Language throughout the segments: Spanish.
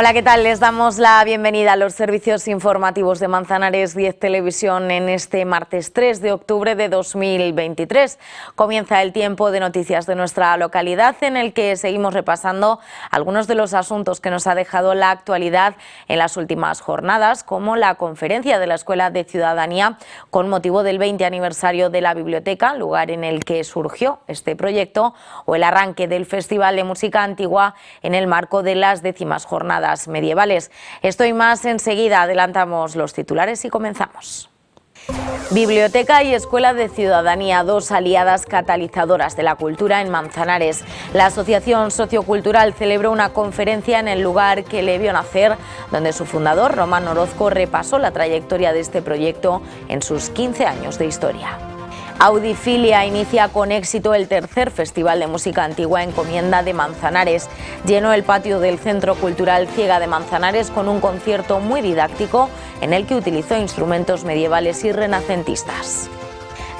Hola, ¿qué tal? Les damos la bienvenida a los servicios informativos de Manzanares 10 Televisión en este martes 3 de octubre de 2023. Comienza el tiempo de noticias de nuestra localidad en el que seguimos repasando algunos de los asuntos que nos ha dejado la actualidad en las últimas jornadas, como la conferencia de la Escuela de Ciudadanía con motivo del 20 aniversario de la biblioteca, lugar en el que surgió este proyecto, o el arranque del Festival de Música Antigua en el marco de las 10º jornadas medievales. Esto y más enseguida. Adelantamos los titulares y comenzamos. Biblioteca y Escuela de Ciudadanía, dos aliadas catalizadoras de la cultura en Manzanares. La Asociación Sociocultural celebró una conferencia en el lugar que le vio nacer, donde su fundador, Román Orozco, repasó la trayectoria de este proyecto en sus 15 años de historia. Audifilia inicia con éxito el tercer Festival de Música Antigua Encomienda de Manzanares. Llenó el patio del Centro Cultural Ciega de Manzanares con un concierto muy didáctico en el que utilizó instrumentos medievales y renacentistas.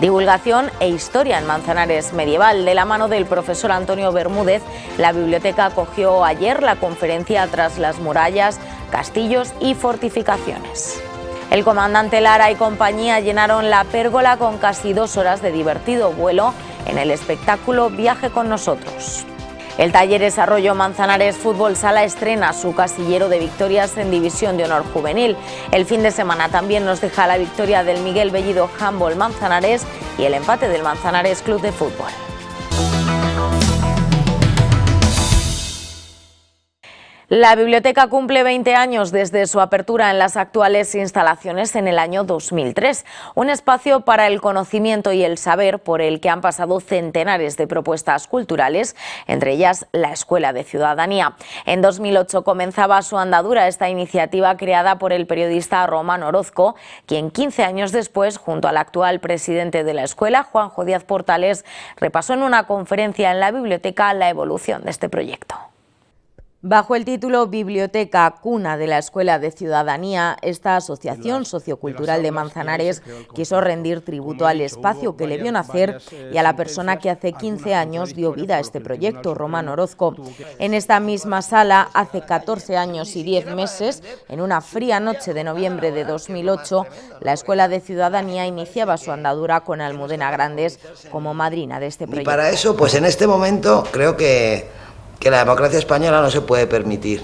Divulgación e historia en Manzanares medieval. De la mano del profesor Antonio Bermúdez, la biblioteca acogió ayer la conferencia Tras las murallas, castillos y fortificaciones. El comandante Lara y compañía llenaron la pérgola con casi 2 horas de divertido vuelo en el espectáculo Viaje con nosotros. El Talleres Arroyo Manzanares Fútbol Sala estrena su casillero de victorias en División de Honor Juvenil. El fin de semana también nos deja la victoria del Miguel Bellido Handball Manzanares y el empate del Manzanares Club de Fútbol. La biblioteca cumple 20 años desde su apertura en las actuales instalaciones en el año 2003. Un espacio para el conocimiento y el saber por el que han pasado centenares de propuestas culturales, entre ellas la Escuela de Ciudadanía. En 2008 comenzaba su andadura esta iniciativa creada por el periodista Román Orozco, quien 15 años después, junto al actual presidente de la escuela, Juanjo Díaz Portales, repasó en una conferencia en la biblioteca la evolución de este proyecto. Bajo el título Biblioteca, cuna de la Escuela de Ciudadanía, esta Asociación Sociocultural de Manzanares quiso rendir tributo al espacio que le vio nacer y a la persona que hace 15 años dio vida a este proyecto, Román Orozco. En esta misma sala, hace 14 años y 10 meses, en una fría noche de noviembre de 2008, la Escuela de Ciudadanía iniciaba su andadura con Almudena Grandes como madrina de este proyecto. Y para eso, pues en este momento creo que la democracia española no se puede permitir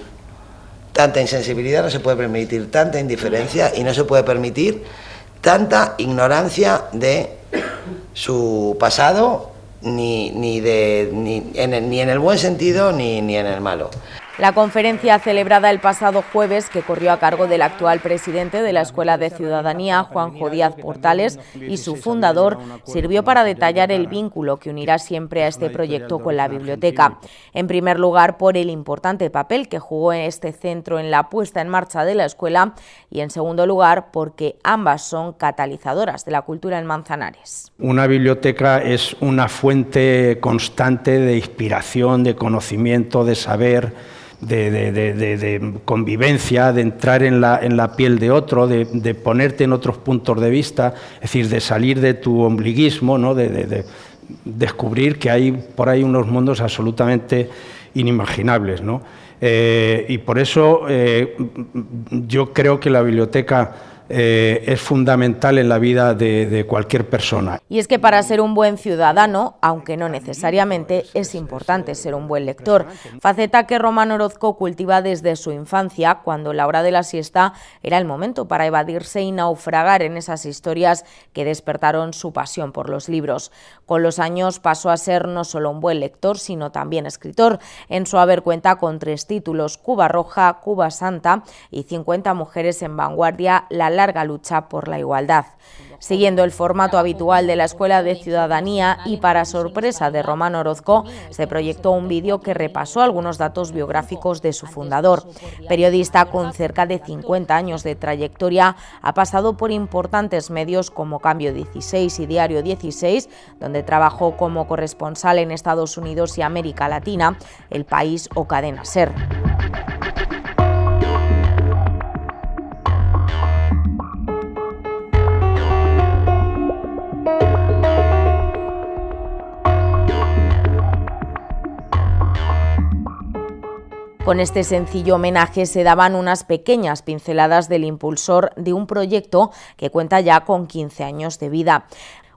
tanta insensibilidad, no se puede permitir tanta indiferencia y no se puede permitir tanta ignorancia de su pasado, ni en el buen sentido ni en el malo. La conferencia celebrada el pasado jueves, que corrió a cargo del actual presidente de la Escuela de Ciudadanía, Juanjo Díaz Portales, y su fundador, sirvió para detallar el vínculo que unirá siempre a este proyecto con la biblioteca. En primer lugar, por el importante papel que jugó en este centro en la puesta en marcha de la escuela, y en segundo lugar, porque ambas son catalizadoras de la cultura en Manzanares. Una biblioteca es una fuente constante de inspiración, de conocimiento, de saber, de convivencia, de entrar en la piel de otro, de ponerte en otros puntos de vista, es decir, de salir de tu ombliguismo, ¿no? de descubrir que hay por ahí unos mundos absolutamente inimaginables, ¿no? Y por eso yo creo que la biblioteca es fundamental en la vida de cualquier persona. Y es que para ser un buen ciudadano, aunque no necesariamente, es importante ser un buen lector, faceta que Román Orozco cultiva desde su infancia, cuando la hora de la siesta era el momento para evadirse y naufragar en esas historias que despertaron su pasión por los libros. Con los años pasó a ser no solo un buen lector, sino también escritor. En su haber cuenta con 3 títulos: Cuba Roja, Cuba Santa y 50 mujeres en vanguardia, la larga lucha por la igualdad. Siguiendo el formato habitual de la Escuela de Ciudadanía y para sorpresa de Román Orozco, se proyectó un vídeo que repasó algunos datos biográficos de su fundador. Periodista con cerca de 50 años de trayectoria, ha pasado por importantes medios como Cambio 16 y Diario 16, donde trabajó como corresponsal en Estados Unidos y América Latina, El País o Cadena SER. Con este sencillo homenaje se daban unas pequeñas pinceladas del impulsor de un proyecto que cuenta ya con 15 años de vida.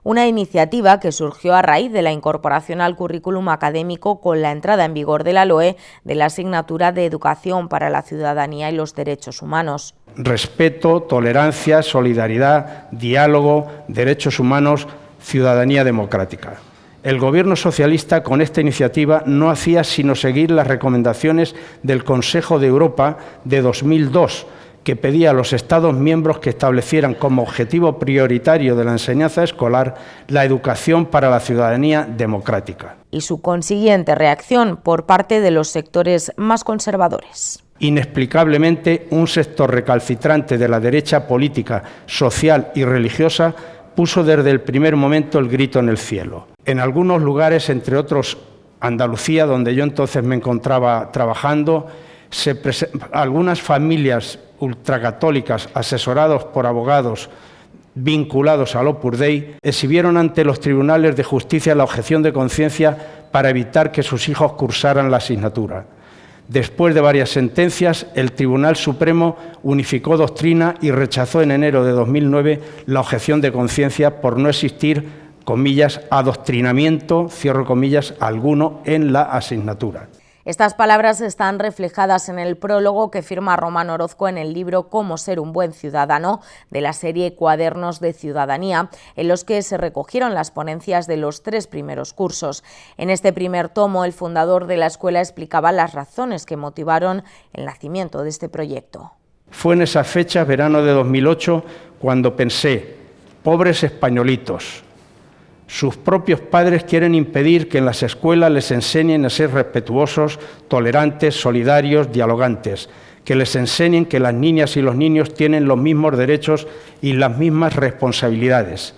Una iniciativa que surgió a raíz de la incorporación al currículum académico con la entrada en vigor de la LOE de la asignatura de Educación para la Ciudadanía y los Derechos Humanos. Respeto, tolerancia, solidaridad, diálogo, derechos humanos, ciudadanía democrática. El Gobierno socialista con esta iniciativa no hacía sino seguir las recomendaciones del Consejo de Europa de 2002, que pedía a los Estados miembros que establecieran como objetivo prioritario de la enseñanza escolar la educación para la ciudadanía democrática. Y su consiguiente reacción por parte de los sectores más conservadores. Inexplicablemente, un sector recalcitrante de la derecha política, social y religiosa puso desde el primer momento el grito en el cielo. En algunos lugares, entre otros Andalucía, donde yo entonces me encontraba trabajando, algunas familias ultracatólicas asesorados por abogados vinculados al Opus Dei exhibieron ante los tribunales de justicia la objeción de conciencia para evitar que sus hijos cursaran la asignatura. Después de varias sentencias, el Tribunal Supremo unificó doctrina y rechazó en enero de 2009 la objeción de conciencia por no existir, comillas, adoctrinamiento, cierro comillas, alguno en la asignatura. Estas palabras están reflejadas en el prólogo que firma Román Orozco en el libro Cómo ser un buen ciudadano, de la serie Cuadernos de Ciudadanía, en los que se recogieron las ponencias de los 3 primeros cursos. En este primer tomo, el fundador de la escuela explicaba las razones que motivaron el nacimiento de este proyecto. Fue en esa fecha, verano de 2008, cuando pensé, pobres españolitos, sus propios padres quieren impedir que en las escuelas les enseñen a ser respetuosos, tolerantes, solidarios, dialogantes, que les enseñen que las niñas y los niños tienen los mismos derechos y las mismas responsabilidades.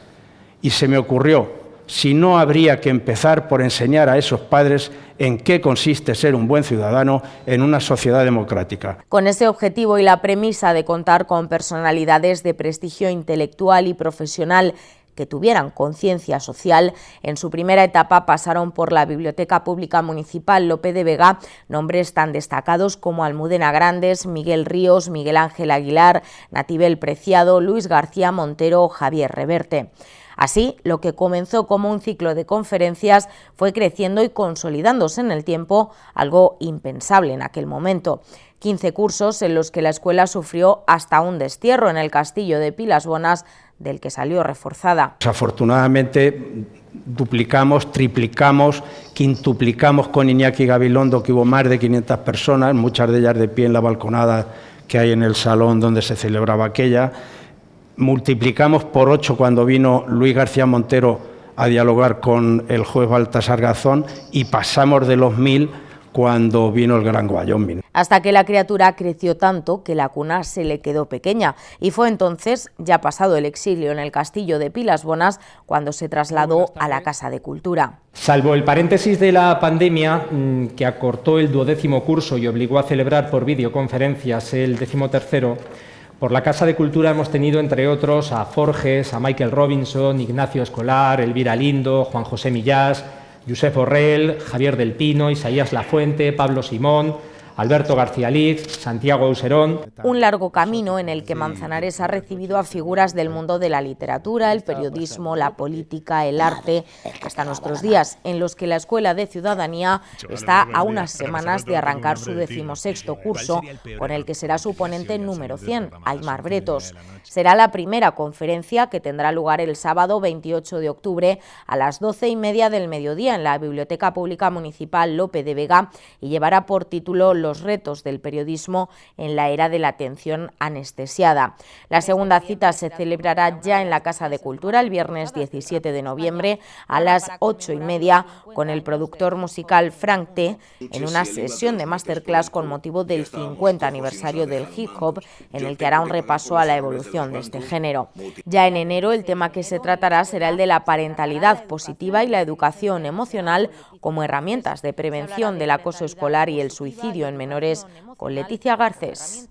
Y se me ocurrió, si no habría que empezar por enseñar a esos padres en qué consiste ser un buen ciudadano en una sociedad democrática. Con ese objetivo y la premisa de contar con personalidades de prestigio intelectual y profesional que tuvieran conciencia social, en su primera etapa pasaron por la Biblioteca Pública Municipal Lope de Vega nombres tan destacados como Almudena Grandes, Miguel Ríos, Miguel Ángel Aguilar, Natibel Preciado, Luis García Montero o Javier Reverte. Así, lo que comenzó como un ciclo de conferencias fue creciendo y consolidándose en el tiempo, algo impensable en aquel momento. 15 cursos en los que la escuela sufrió hasta un destierro en el castillo de Pilasbonas, del que salió reforzada. Afortunadamente duplicamos, triplicamos, quintuplicamos con Iñaki Gabilondo, que hubo más de 500 personas, muchas de ellas de pie en la balconada que hay en el salón donde se celebraba aquella. Multiplicamos por 8 cuando vino Luis García Montero a dialogar con el juez Baltasar Garzón y pasamos de los 1000 cuando vino el Gran Wyoming. Hasta que la criatura creció tanto que la cuna se le quedó pequeña y fue entonces, ya pasado el exilio en el castillo de Pilasbonas, cuando se trasladó a la Casa de Cultura. Salvo el paréntesis de la pandemia que acortó el 12º curso y obligó a celebrar por videoconferencias el 13º, por la Casa de Cultura hemos tenido, entre otros, a Forges, a Michael Robinson, Ignacio Escolar, Elvira Lindo, Juan José Millás, Josep Borrell, Javier del Pino, Isaías Lafuente, Pablo Simón, Alberto García Liz, Santiago Auserón. Un largo camino en el que Manzanares ha recibido a figuras del mundo de la literatura, el periodismo, la política, el arte, hasta nuestros días, en los que la Escuela de Ciudadanía está a unas semanas de arrancar su 16º curso, con el que será su ponente número 100, Aimar Bretos. Será la primera conferencia que tendrá lugar el sábado 28 de octubre a las 12:30 del mediodía en la Biblioteca Pública Municipal Lope de Vega y llevará por título Los retos del periodismo en la era de la atención anestesiada. La segunda cita se celebrará ya en la Casa de Cultura el viernes 17 de noviembre a las 8:30 con el productor musical Frank T. en una sesión de masterclass con motivo del 50 aniversario del hip hop, en el que hará un repaso a la evolución de este género. Ya en enero el tema que se tratará será el de la parentalidad positiva y la educación emocional como herramientas de prevención del acoso escolar y el suicidio en menores, con Leticia Garcés.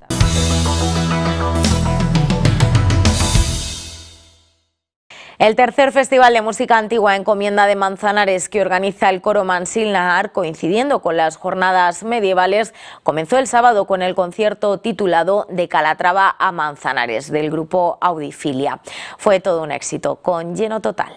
El tercer Festival de Música Antigua Encomienda de Manzanares, que organiza el coro Mansil Nahar, coincidiendo con las jornadas medievales, comenzó el sábado con el concierto titulado De Calatrava a Manzanares, del grupo Audifilia. Fue todo un éxito, con lleno total.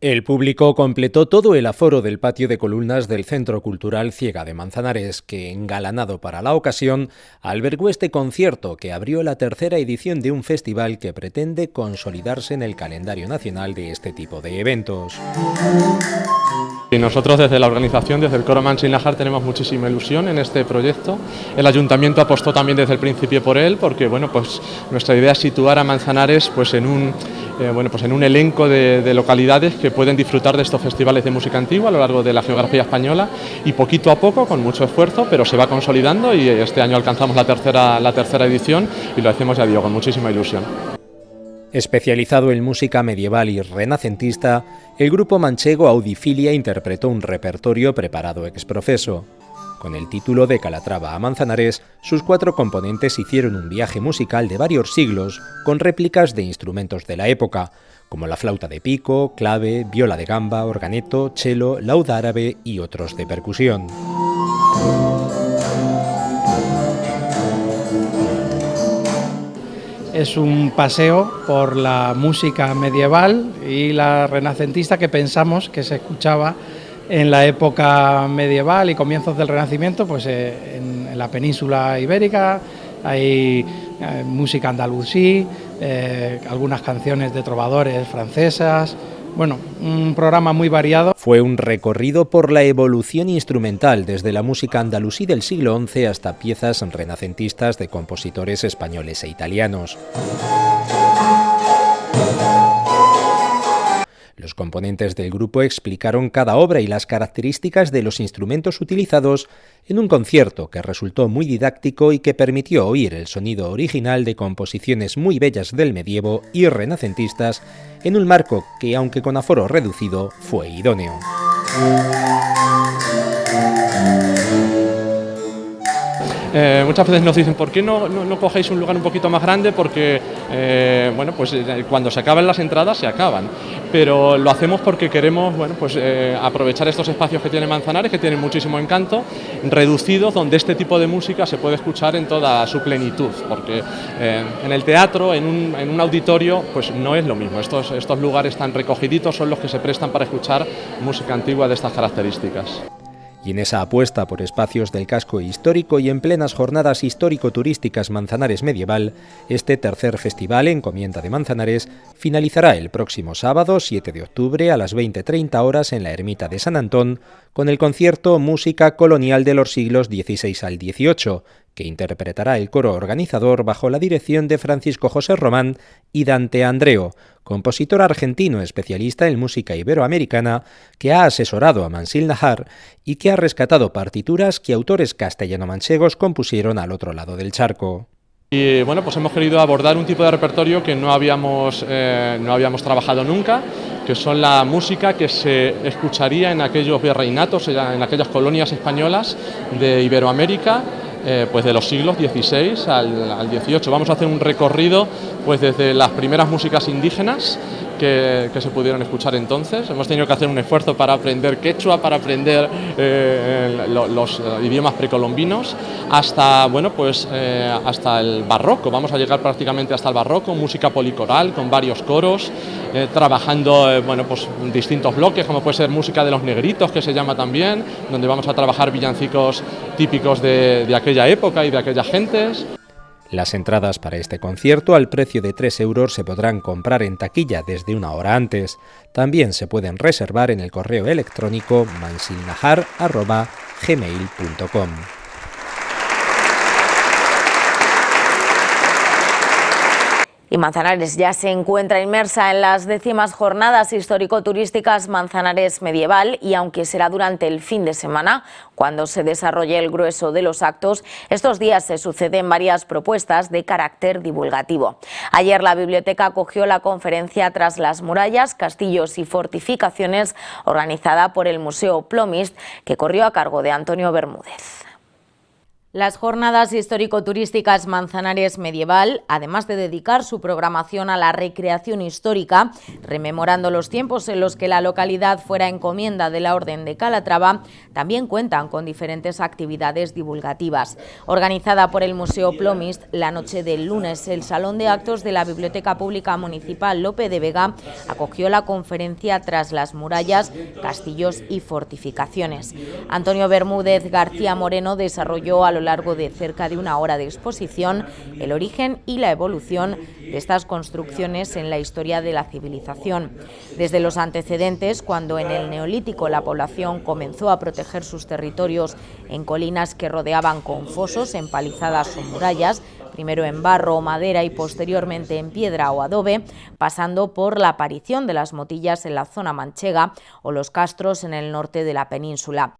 El público completó todo el aforo del patio de columnas del Centro Cultural Ciega de Manzanares, que, engalanado para la ocasión, albergó este concierto que abrió la tercera edición de un festival que pretende consolidarse en el calendario nacional de este tipo de eventos. Y nosotros desde la organización, desde el coro Mansil Nahar, tenemos muchísima ilusión en este proyecto. El ayuntamiento apostó también desde el principio por él, porque pues nuestra idea es situar a Manzanares pues en un elenco de localidades que pueden disfrutar de estos festivales de música antigua a lo largo de la geografía española, y poquito a poco, con mucho esfuerzo, pero se va consolidando, y este año alcanzamos la tercera edición y lo hacemos, ya digo, con muchísima ilusión. Especializado en música medieval y renacentista, el grupo manchego Audifilia interpretó un repertorio preparado ex profeso. Con el título de Calatrava a Manzanares, sus 4 componentes hicieron un viaje musical de varios siglos con réplicas de instrumentos de la época, como la flauta de pico, clave, viola de gamba, organeto, cello, laúd árabe y otros de percusión. Es un paseo por la música medieval y la renacentista que pensamos que se escuchaba en la época medieval y comienzos del Renacimiento, pues en la península ibérica. Hay música andalusí, algunas canciones de trovadores francesas. Bueno, un programa muy variado. Fue un recorrido por la evolución instrumental desde la música andalusí del siglo XI hasta piezas renacentistas de compositores españoles e italianos. Los componentes del grupo explicaron cada obra y las características de los instrumentos utilizados en un concierto que resultó muy didáctico y que permitió oír el sonido original de composiciones muy bellas del medievo y renacentistas en un marco que, aunque con aforo reducido, fue idóneo. Muchas veces nos dicen, ¿por qué no cogéis un lugar un poquito más grande? Porque cuando se acaban las entradas, se acaban. Pero lo hacemos porque queremos aprovechar estos espacios que tiene Manzanares, que tienen muchísimo encanto, reducidos, donde este tipo de música se puede escuchar en toda su plenitud. Porque en el teatro, en un auditorio, pues no es lo mismo. Estos lugares tan recogiditos son los que se prestan para escuchar música antigua de estas características. Y en esa apuesta por espacios del casco histórico y en plenas jornadas histórico-turísticas Manzanares Medieval, este tercer festival Encomienda de Manzanares finalizará el próximo sábado 7 de octubre a las 20:30 horas en la Ermita de San Antón con el concierto Música Colonial de los siglos XVI al XVIII, que interpretará el coro organizador bajo la dirección de Francisco José Román y Dante Andreo, compositor argentino especialista en música iberoamericana que ha asesorado a Mansil Nahar y que ha rescatado partituras que autores castellano-manchegos compusieron al otro lado del charco. Y pues hemos querido abordar un tipo de repertorio que no habíamos trabajado nunca, que son la música que se escucharía en aquellos virreinatos, en aquellas colonias españolas de Iberoamérica, pues de los siglos XVI al XVIII. Vamos a hacer un recorrido pues desde las primeras músicas indígenas que se pudieron escuchar entonces. Hemos tenido que hacer un esfuerzo para aprender quechua, para aprender los idiomas precolombinos, hasta hasta el barroco. Vamos a llegar prácticamente hasta el barroco, música policoral con varios coros, trabajando distintos bloques, como puede ser música de los negritos, que se llama también, donde vamos a trabajar villancicos típicos de aquella época y de aquellas gentes. Las entradas para este concierto al precio de 3 euros se podrán comprar en taquilla desde una hora antes. También se pueden reservar en el correo electrónico mansilnahar@gmail.com. Y Manzanares ya se encuentra inmersa en las 10º jornadas histórico-turísticas Manzanares Medieval, y aunque será durante el fin de semana cuando se desarrolle el grueso de los actos, estos días se suceden varias propuestas de carácter divulgativo. Ayer la biblioteca acogió la conferencia Tras las murallas, castillos y fortificaciones, organizada por el Museo Plomist, que corrió a cargo de Antonio Bermúdez. Las jornadas histórico-turísticas Manzanares Medieval, además de dedicar su programación a la recreación histórica, rememorando los tiempos en los que la localidad fuera encomienda de la Orden de Calatrava, también cuentan con diferentes actividades divulgativas. Organizada por el Museo Plomist, la noche del lunes, el Salón de Actos de la Biblioteca Pública Municipal Lope de Vega acogió la conferencia Tras las murallas, castillos y fortificaciones. Antonio Bermúdez García Moreno desarrolló a lo largo de cerca de una hora de exposición el origen y la evolución de estas construcciones en la historia de la civilización. Desde los antecedentes, cuando en el Neolítico la población comenzó a proteger sus territorios en colinas que rodeaban con fosos, empalizadas o murallas, primero en barro o madera y posteriormente en piedra o adobe, pasando por la aparición de las motillas en la zona manchega o los castros en el norte de la península.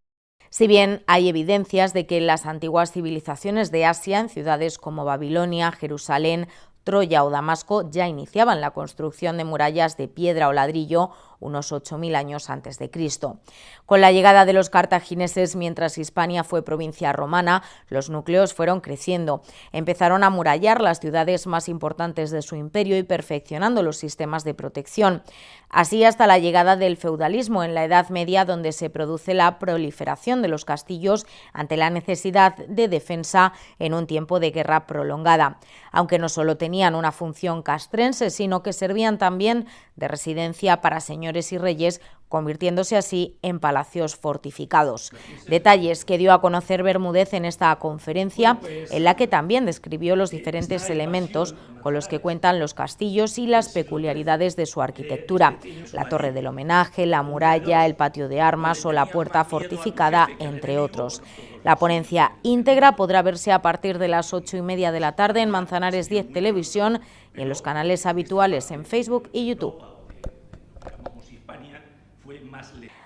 Si bien hay evidencias de que en las antiguas civilizaciones de Asia, en ciudades como Babilonia, Jerusalén, Troya o Damasco, ya iniciaban la construcción de murallas de piedra o ladrillo unos 8.000 años antes de Cristo. Con la llegada de los cartagineses, mientras Hispania fue provincia romana, los núcleos fueron creciendo. Empezaron a amurallar las ciudades más importantes de su imperio y perfeccionando los sistemas de protección. Así hasta la llegada del feudalismo en la Edad Media, donde se produce la proliferación de los castillos ante la necesidad de defensa en un tiempo de guerra prolongada. Aunque no solo tenían una función castrense, sino que servían también de residencia para señores y reyes, convirtiéndose así en palacios fortificados. Detalles que dio a conocer Bermúdez en esta conferencia, en la que también describió los diferentes elementos con los que cuentan los castillos y las peculiaridades de su arquitectura: la torre del homenaje, la muralla, el patio de armas o la puerta fortificada, entre otros. La ponencia íntegra podrá verse a partir de las 8:30 de la tarde en Manzanares 10 Televisión y en los canales habituales en Facebook y YouTube.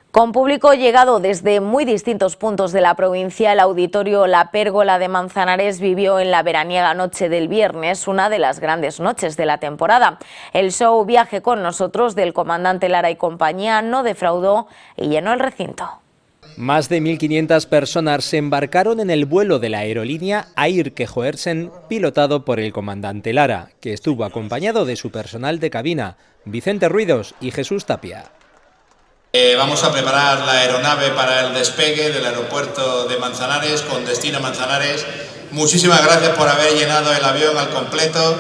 Con público llegado desde muy distintos puntos de la provincia, el auditorio La Pérgola de Manzanares vivió en la veraniega noche del viernes una de las grandes noches de la temporada. El show Viaje con nosotros del comandante Lara y compañía no defraudó y llenó el recinto. Más de 1.500 personas se embarcaron en el vuelo de la aerolínea Air Gehoersen, pilotado por el comandante Lara, que estuvo acompañado de su personal de cabina, Vicente Ruidos y Jesús Tapia. Vamos a preparar la aeronave para el despegue del aeropuerto de Manzanares con destino a Manzanares. Muchísimas gracias por haber llenado el avión al completo.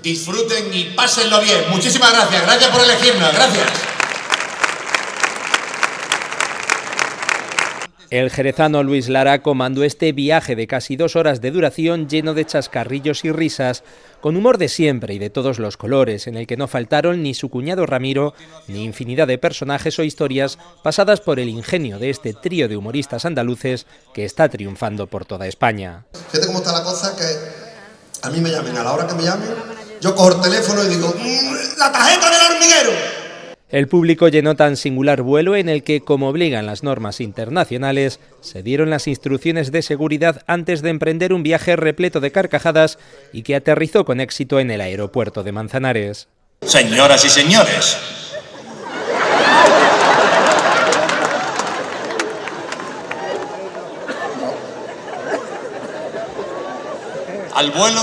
Disfruten y pásenlo bien. Muchísimas gracias. Gracias por elegirnos. Gracias. El jerezano Luis Lara comandó este viaje de casi 2 horas de duración lleno de chascarrillos y risas, con humor de siempre y de todos los colores, en el que no faltaron ni su cuñado Ramiro, ni infinidad de personajes o historias pasadas por el ingenio de este trío de humoristas andaluces que está triunfando por toda España. Fíjate cómo está la cosa, que a mí me llamen, a la hora que me llamen, yo cojo el teléfono y digo ¡la tarjeta del hormiguero! El público llenó tan singular vuelo en el que, como obligan las normas internacionales, se dieron las instrucciones de seguridad antes de emprender un viaje repleto de carcajadas y que aterrizó con éxito en el aeropuerto de Manzanares. Señoras y señores, al vuelo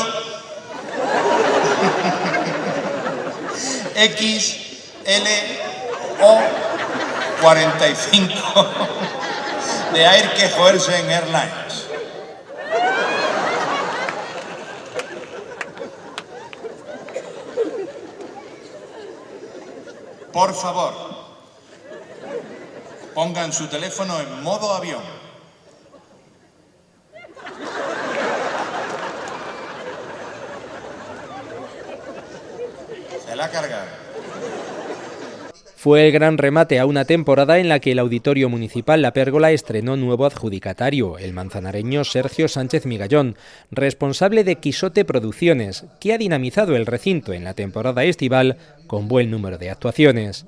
XLO45 de Air Gehoersen Airlines. Por favor, pongan su teléfono en modo avión. Se la ha cargado. Fue el gran remate a una temporada en la que el Auditorio Municipal La Pérgola estrenó nuevo adjudicatario, el manzanareño Sergio Sánchez Migallón, responsable de Quisote Producciones, que ha dinamizado el recinto en la temporada estival con buen número de actuaciones.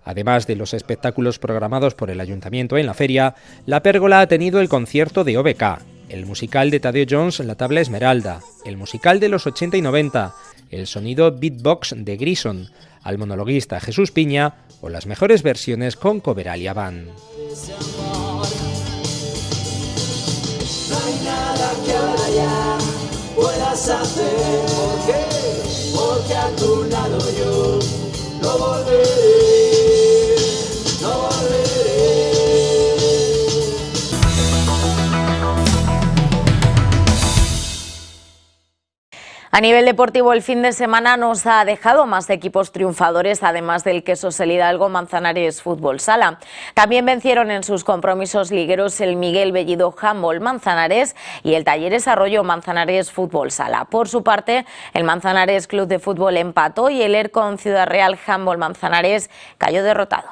Además de los espectáculos programados por el Ayuntamiento en la feria, La Pérgola ha tenido el concierto de OBK, el musical de Tadeo Jones La Tabla Esmeralda, el musical de los 80 y 90, el sonido beatbox de Grison, al monologuista Jesús Piña o las mejores versiones con Coveralia Band. No hay nada que vas a hacer. ¿Por qué? Porque a tu lado yo no volveré, no volveré. A nivel deportivo, el fin de semana nos ha dejado más equipos triunfadores, además del Quesos El Hidalgo Manzanares Fútbol Sala. También vencieron en sus compromisos ligueros el Miguel Bellido Handball Manzanares y el Talleres Arroyo Manzanares Fútbol Sala. Por su parte, el Manzanares Club de Fútbol empató y el Ercon Ciudad Real Handball Manzanares cayó derrotado.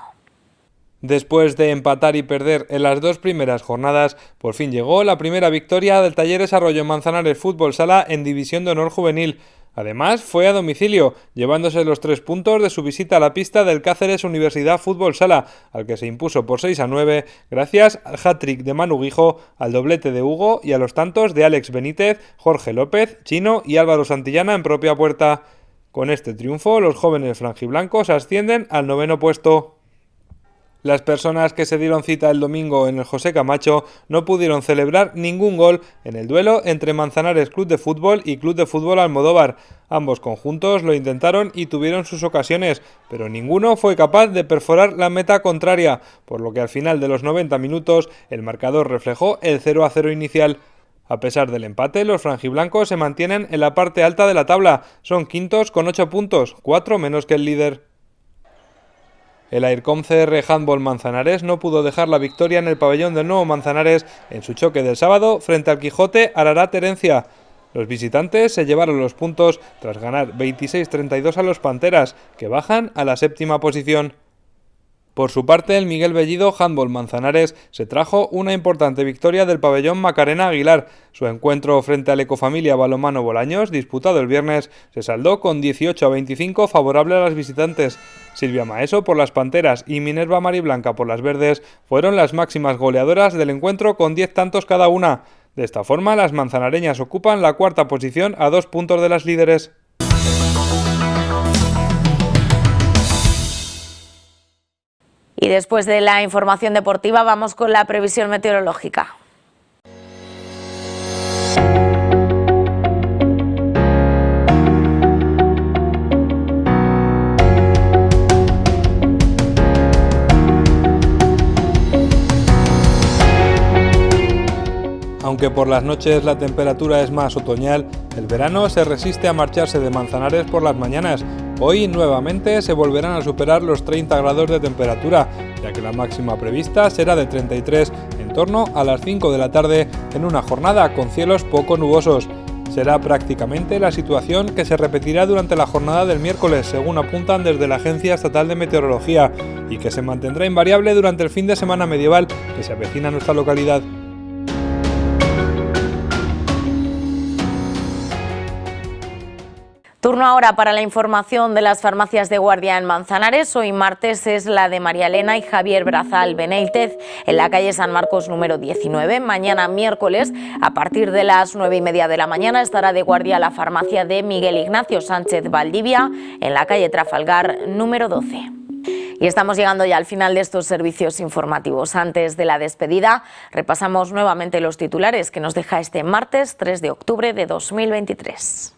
Después de empatar y perder en las dos primeras jornadas, por fin llegó la primera victoria del Talleres Arroyo Manzanares Fútbol Sala en División de Honor Juvenil. Además, fue a domicilio, llevándose los 3 puntos de su visita a la pista del Cáceres Universidad Fútbol Sala, al que se impuso por 6-9, gracias al hat-trick de Manu Guijo, al doblete de Hugo y a los tantos de Alex Benítez, Jorge López, Chino y Álvaro Santillana en propia puerta. Con este triunfo, los jóvenes franjiblancos ascienden al 9º puesto. Las personas que se dieron cita el domingo en el José Camacho no pudieron celebrar ningún gol en el duelo entre Manzanares Club de Fútbol y Club de Fútbol Almodóvar. Ambos conjuntos lo intentaron y tuvieron sus ocasiones, pero ninguno fue capaz de perforar la meta contraria, por lo que al final de los 90 minutos el marcador reflejó el 0-0 inicial. A pesar del empate, los franjiblancos se mantienen en la parte alta de la tabla, son quintos con 8 puntos, 4 menos que el líder. El Aircom CR Handball Manzanares no pudo dejar la victoria en el pabellón del Nuevo Manzanares en su choque del sábado frente al Quijote Ararat Herencia. Los visitantes se llevaron los puntos tras ganar 26-32 a los Panteras, que bajan a la 7ª posición. Por su parte, el Miguel Bellido Handball Manzanares se trajo una importante victoria del pabellón Macarena Aguilar. Su encuentro frente al Ecofamilia Balonmano Bolaños, disputado el viernes, se saldó con 18-25 favorable a las visitantes. Silvia Maeso por las Panteras y Minerva Mariblanca por las Verdes fueron las máximas goleadoras del encuentro con 10 tantos cada una. De esta forma, las manzanareñas ocupan la 4ª posición a 2 puntos de las líderes. Y después de la información deportiva vamos con la previsión meteorológica. Aunque por las noches la temperatura es más otoñal, el verano se resiste a marcharse de Manzanares por las mañanas. Hoy nuevamente se volverán a superar los 30 grados de temperatura, ya que la máxima prevista será de 33 en torno a las 5 de la tarde en una jornada con cielos poco nubosos. Será prácticamente la situación que se repetirá durante la jornada del miércoles, según apuntan desde la Agencia Estatal de Meteorología, y que se mantendrá invariable durante el fin de semana medieval que se avecina a nuestra localidad. Turno ahora para la información de las farmacias de guardia en Manzanares. Hoy martes es la de María Elena y Javier Brazal Beneítez en la calle San Marcos número 19. Mañana miércoles, a partir de las 9:30 de la mañana, estará de guardia la farmacia de Miguel Ignacio Sánchez Valdivia en la calle Trafalgar número 12. Y estamos llegando ya al final de estos servicios informativos. Antes de la despedida, repasamos nuevamente los titulares que nos deja este martes 3 de octubre de 2023.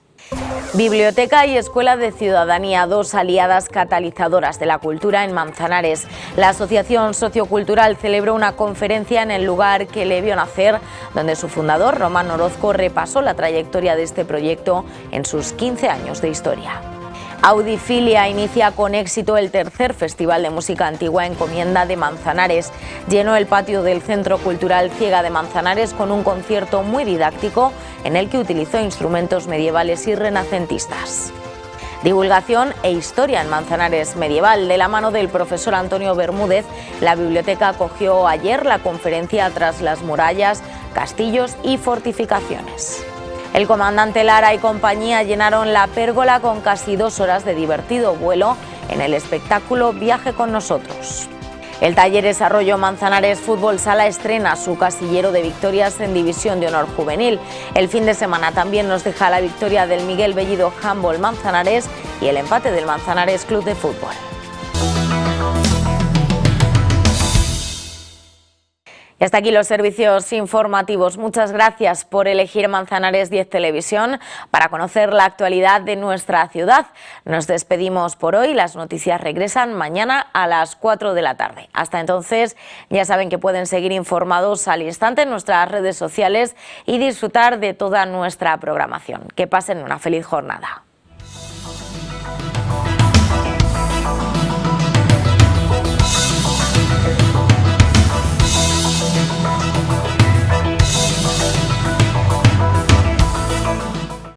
Biblioteca y Escuela de Ciudadanía, 2 aliadas catalizadoras de la cultura en Manzanares. La Asociación Sociocultural celebró una conferencia en el lugar que le vio nacer, donde su fundador, Román Orozco, repasó la trayectoria de este proyecto en sus 15 años de historia. Audifilia inicia con éxito el tercer Festival de Música Antigua Encomienda de Manzanares. Llenó el patio del Centro Cultural Ciega de Manzanares con un concierto muy didáctico en el que utilizó instrumentos medievales y renacentistas. Divulgación e historia en Manzanares medieval. De la mano del profesor Antonio Bermúdez, la biblioteca acogió ayer la conferencia Tras las murallas, castillos y fortificaciones. El comandante Lara y compañía llenaron la pérgola con casi 2 horas de divertido vuelo en el espectáculo Viaje con nosotros. El Talleres Arroyo Manzanares Fútbol Sala estrena su casillero de victorias en División de Honor Juvenil. El fin de semana también nos deja la victoria del Miguel Bellido Handball Manzanares y el empate del Manzanares Club de Fútbol. Y hasta aquí los servicios informativos. Muchas gracias por elegir Manzanares 10 Televisión para conocer la actualidad de nuestra ciudad. Nos despedimos por hoy. Las noticias regresan mañana a las 4 de la tarde. Hasta entonces, ya saben que pueden seguir informados al instante en nuestras redes sociales y disfrutar de toda nuestra programación. Que pasen una feliz jornada.